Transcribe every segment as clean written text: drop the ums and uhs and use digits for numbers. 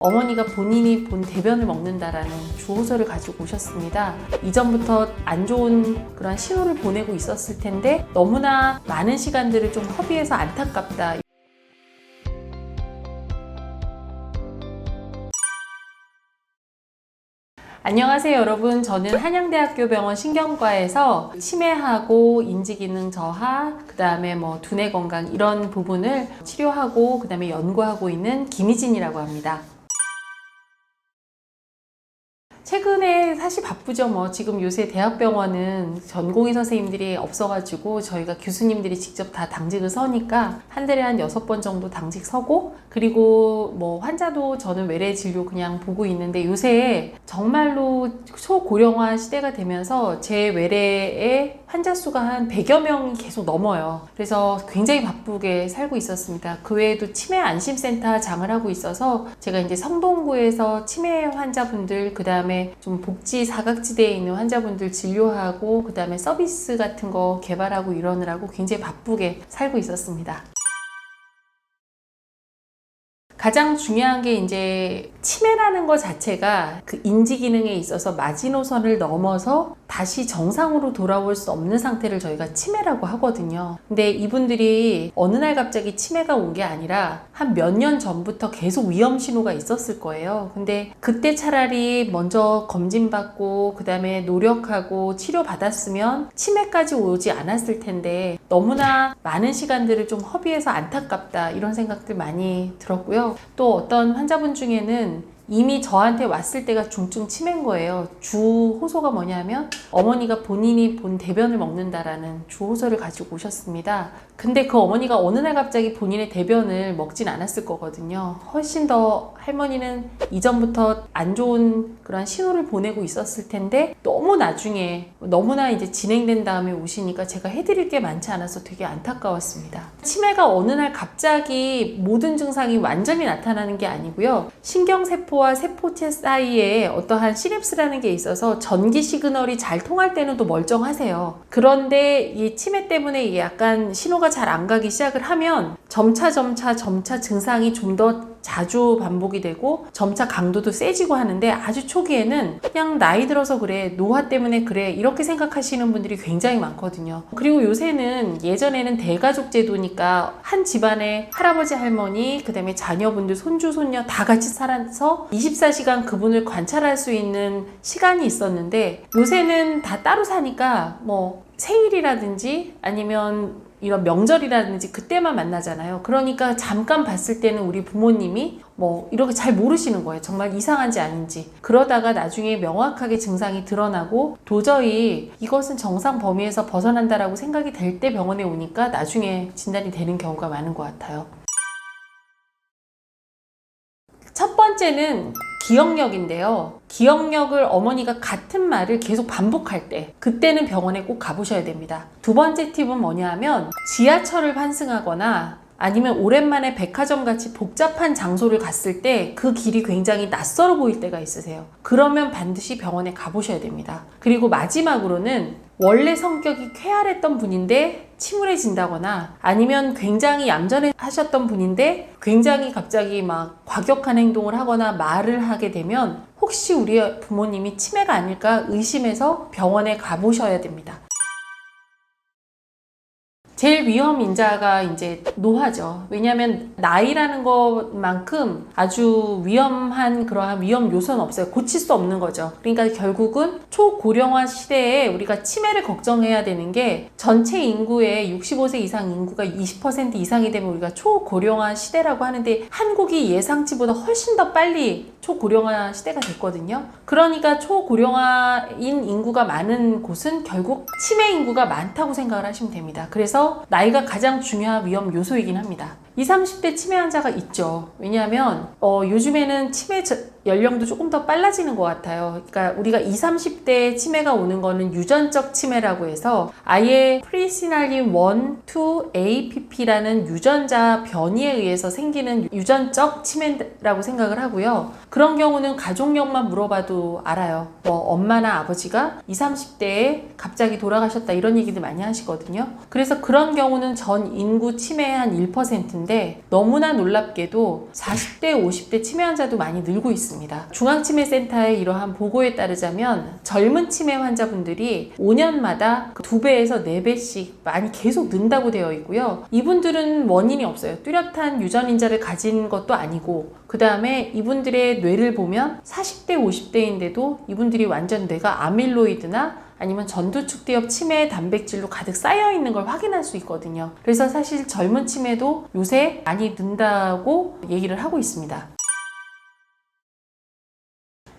어머니가 본인이 본 대변을 먹는다라는 주호소를 가지고 오셨습니다. 이전부터 안 좋은 그런 신호를 보내고 있었을 텐데 너무나 많은 시간들을 좀 허비해서 안타깝다. 안녕하세요 여러분, 저는 한양대학교 병원 신경과에서 치매하고 인지기능 저하, 그 다음에 두뇌 건강 이런 부분을 치료하고 그 다음에 연구하고 있는 김희진이라고 합니다. 최근에 사실 바쁘죠. 지금 요새 대학병원은 전공의 선생님들이 없어가지고 저희가 교수님들이 직접 다 당직을 서니까 한 달에 한 6번 정도 당직 서고, 그리고 환자도 저는 외래 진료 그냥 보고 있는데 요새 정말로 초고령화 시대가 되면서 제 외래에 환자 수가 한 100여 명이 계속 넘어요. 그래서 굉장히 바쁘게 살고 있었습니다. 그 외에도 치매 안심센터 장을 하고 있어서 제가 이제 성동구에서 치매 환자분들, 그 다음에 좀 복지 사각지대에 있는 환자분들 진료하고 그 다음에 서비스 같은 거 개발하고 이러느라고 굉장히 바쁘게 살고 있었습니다. 가장 중요한 게 이제 치매라는 것 자체가 그 인지 기능에 있어서 마지노선을 넘어서 다시 정상으로 돌아올 수 없는 상태를 저희가 치매라고 하거든요. 근데 이분들이 어느 날 갑자기 치매가 온 게 아니라 한 몇 년 전부터 계속 위험 신호가 있었을 거예요. 근데 그때 차라리 먼저 검진받고 그 다음에 노력하고 치료받았으면 치매까지 오지 않았을 텐데 너무나 많은 시간들을 좀 허비해서 안타깝다, 이런 생각들 많이 들었고요. 또 어떤 환자분 중에는 이미 저한테 왔을 때가 중증 치매인 거예요. 주호소가 뭐냐면 어머니가 본인이 본 대변을 먹는다라는 주호소를 가지고 오셨습니다. 근데 그 어머니가 어느 날 갑자기 본인의 대변을 먹진 않았을 거거든요. 훨씬 더 할머니는 이전부터 안 좋은 그런 신호를 보내고 있었을 텐데 너무 나중에 너무나 이제 진행된 다음에 오시니까 제가 해드릴 게 많지 않아서 되게 안타까웠습니다. 치매가 어느 날 갑자기 모든 증상이 완전히 나타나는 게 아니고요. 신경세포와 세포체 사이에 어떠한 시냅스라는 게 있어서 전기 시그널이 잘 통할 때는 또 멀쩡하세요. 그런데 이 치매 때문에 약간 신호가 잘 안 가기 시작을 하면 점차 증상이 좀 더 자주 반복이 되고 점차 강도도 세지고 하는데, 아주 초기에는 그냥 나이 들어서 그래, 노화 때문에 그래, 이렇게 생각하시는 분들이 굉장히 많거든요. 그리고 요새는, 예전에는 대가족 제도니까 한 집안에 할아버지 할머니, 그 다음에 자녀분들, 손주 손녀 다 같이 살아서 24시간 그분을 관찰할 수 있는 시간이 있었는데 요새는 다 따로 사니까 생일이라든지 아니면 이런 명절이라든지 그때만 만나잖아요. 그러니까 잠깐 봤을 때는 우리 부모님이 이렇게 잘 모르시는 거예요. 정말 이상한지 아닌지. 그러다가 나중에 명확하게 증상이 드러나고 도저히 이것은 정상 범위에서 벗어난다라고 생각이 될 때 병원에 오니까 나중에 진단이 되는 경우가 많은 것 같아요. 첫 번째는 기억력인데요. 기억력을 어머니가 같은 말을 계속 반복할 때, 그때는 병원에 꼭 가보셔야 됩니다. 두 번째 팁은 뭐냐면 지하철을 환승하거나 아니면 오랜만에 백화점 같이 복잡한 장소를 갔을 때 그 길이 굉장히 낯설어 보일 때가 있으세요. 그러면 반드시 병원에 가보셔야 됩니다. 그리고 마지막으로는 원래 성격이 쾌활했던 분인데 침울해진다거나 아니면 굉장히 얌전해 하셨던 분인데 굉장히 갑자기 과격한 행동을 하거나 말을 하게 되면 혹시 우리 부모님이 치매가 아닐까 의심해서 병원에 가보셔야 됩니다. 제일 위험 인자가 이제 노화죠. 왜냐하면 나이라는 것만큼 아주 위험한 그러한 위험 요소는 없어요. 고칠 수 없는 거죠. 그러니까 결국은 초고령화 시대에 우리가 치매를 걱정해야 되는 게, 전체 인구의 65세 이상 인구가 20% 이상이 되면 우리가 초고령화 시대라고 하는데 한국이 예상치보다 훨씬 더 빨리 초고령화 시대가 됐거든요. 그러니까 초고령화인 인구가 많은 곳은 결국 치매 인구가 많다고 생각을 하시면 됩니다. 그래서 나이가 가장 중요한 위험 요소이긴 합니다. 20, 30대 치매 환자가 있죠. 왜냐하면 요즘에는 치매 연령도 조금 더 빨라지는 것 같아요. 그러니까 우리가 20, 30대에 치매가 오는 거는 유전적 치매라고 해서 아예 프리시날린 1, 2, APP라는 유전자 변이에 의해서 생기는 유전적 치매라고 생각을 하고요. 그런 경우는 가족력만 물어봐도 알아요. 뭐 엄마나 아버지가 20, 30대에 갑자기 돌아가셨다 이런 얘기들 많이 하시거든요. 그래서 그런 경우는 전 인구 치매의 한 1%인데 너무나 놀랍게도 40대, 50대 치매 환자도 많이 늘고 있습니다. 중앙치매센터의 이러한 보고에 따르자면 젊은 치매 환자분들이 5년마다 2배에서 4배씩 많이 계속 는다고 되어 있고요. 이분들은 원인이 없어요. 뚜렷한 유전인자를 가진 것도 아니고 그 다음에 이분들의 뇌를 보면 40대, 50대인데도 이분들이 완전 뇌가 아밀로이드나 아니면 전두축대엽 치매 단백질로 가득 쌓여 있는 걸 확인할 수 있거든요. 그래서 사실 젊은 치매도 요새 많이 는다고 얘기를 하고 있습니다.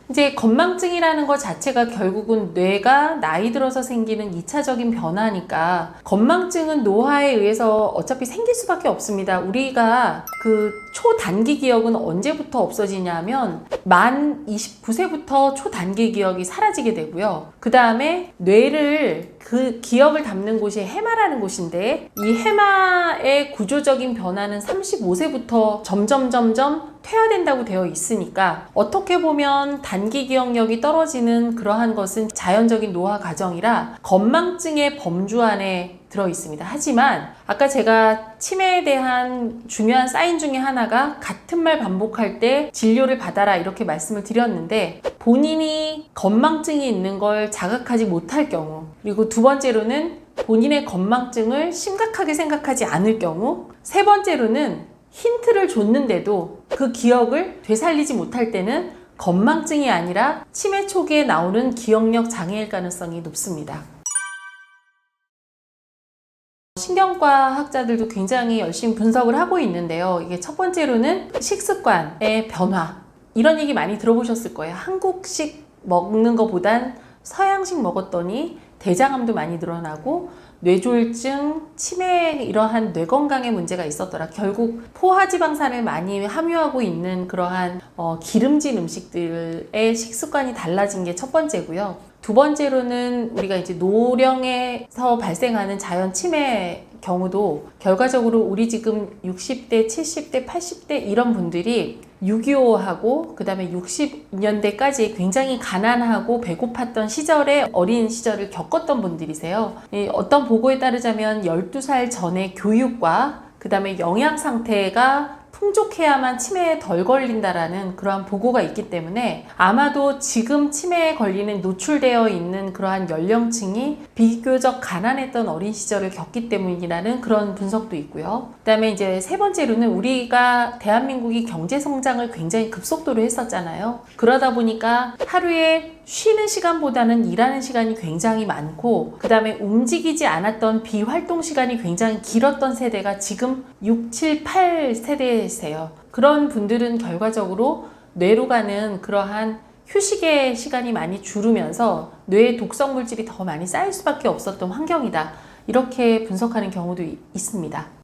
이제 건망증이라는 것 자체가 결국은 뇌가 나이 들어서 생기는 2차적인 변화니까 건망증은 노화에 의해서 어차피 생길 수밖에 없습니다. 우리가 그 초단기 기억은 언제부터 없어지냐면 만 29세부터 초단기 기억이 사라지게 되고요. 그 다음에 뇌를 그 기억을 담는 곳이 해마라는 곳인데 이 해마의 구조적인 변화는 35세부터 점점 퇴화된다고 되어 있으니까 어떻게 보면 단기 기억력이 떨어지는 그러한 것은 자연적인 노화 과정이라 건망증의 범주 안에 들어 있습니다. 하지만 아까 제가 치매에 대한 중요한 사인 중에 하나가 같은 말 반복할 때 진료를 받아라 이렇게 말씀을 드렸는데 본인이 건망증이 있는 걸 자각하지 못할 경우, 그리고 두 번째로는 본인의 건망증을 심각하게 생각하지 않을 경우, 세 번째로는 힌트를 줬는데도 그 기억을 되살리지 못할 때는 건망증이 아니라 치매 초기에 나오는 기억력 장애일 가능성이 높습니다. 신경과 학자들도 굉장히 열심히 분석을 하고 있는데요. 이게 첫 번째로는 식습관의 변화. 이런 얘기 많이 들어보셨을 거예요. 한국식 먹는 것보단 서양식 먹었더니 대장암도 많이 늘어나고 뇌졸중, 치매 이러한 뇌 건강에 문제가 있었더라. 결국 포화지방산을 많이 함유하고 있는 그러한 기름진 음식들의 식습관이 달라진 게 첫 번째고요. 두 번째로는 우리가 이제 노령에서 발생하는 자연 치매 경우도 결과적으로 우리 지금 60대, 70대, 80대 이런 분들이 6.25하고 그 다음에 60년대까지 굉장히 가난하고 배고팠던 시절에 어린 시절을 겪었던 분들이세요. 어떤 보고에 따르자면 12살 전에 교육과 그 다음에 영양 상태가 풍족해야만 치매에 덜 걸린다라는 그러한 보고가 있기 때문에 아마도 지금 치매에 걸리는 노출되어 있는 그러한 연령층이 비교적 가난했던 어린 시절을 겪기 때문이라는 그런 분석도 있고요. 그 다음에 이제 세 번째로는 우리가 대한민국이 경제 성장을 굉장히 급속도로 했었잖아요. 그러다 보니까 하루에 쉬는 시간보다는 일하는 시간이 굉장히 많고 그 다음에 움직이지 않았던 비활동 시간이 굉장히 길었던 세대가 지금 6, 7, 8세대세요. 그런 분들은 결과적으로 뇌로 가는 그러한 휴식의 시간이 많이 줄으면서 뇌에 독성 물질이 더 많이 쌓일 수밖에 없었던 환경이다. 이렇게 분석하는 경우도 있습니다.